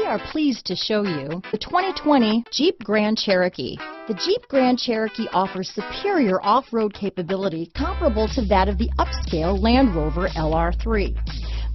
are pleased to show you the 2020 Jeep Grand Cherokee. The Jeep Grand Cherokee offers superior off-road capability comparable to that of the upscale Land Rover LR3.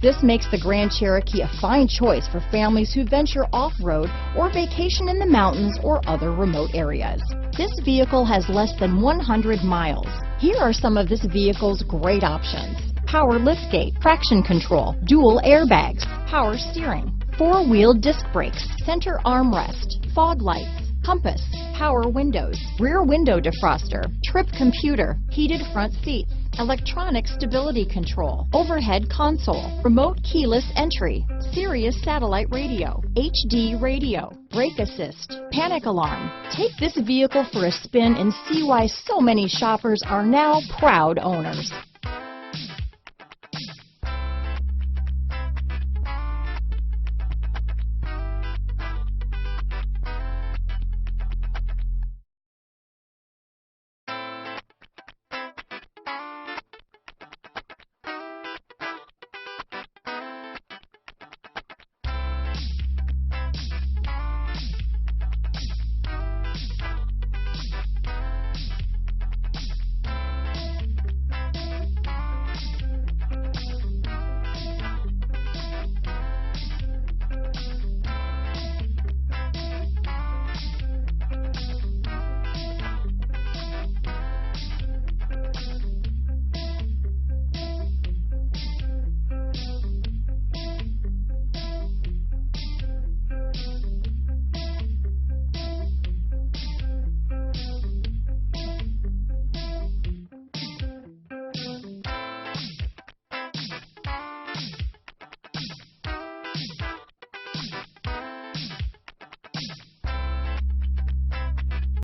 This makes the Grand Cherokee a fine choice for families who venture off-road or vacation in the mountains or other remote areas. This vehicle has less than 100 miles. Here are some of this vehicle's great options: power liftgate, traction control, dual airbags, power steering, four-wheel disc brakes, center armrest, fog lights, compass, power windows, rear window defroster, trip computer, heated front seats, electronic stability control, overhead console, remote keyless entry, Sirius Satellite Radio, HD radio, brake assist, panic alarm. Take this vehicle for a spin and see why so many shoppers are now proud owners.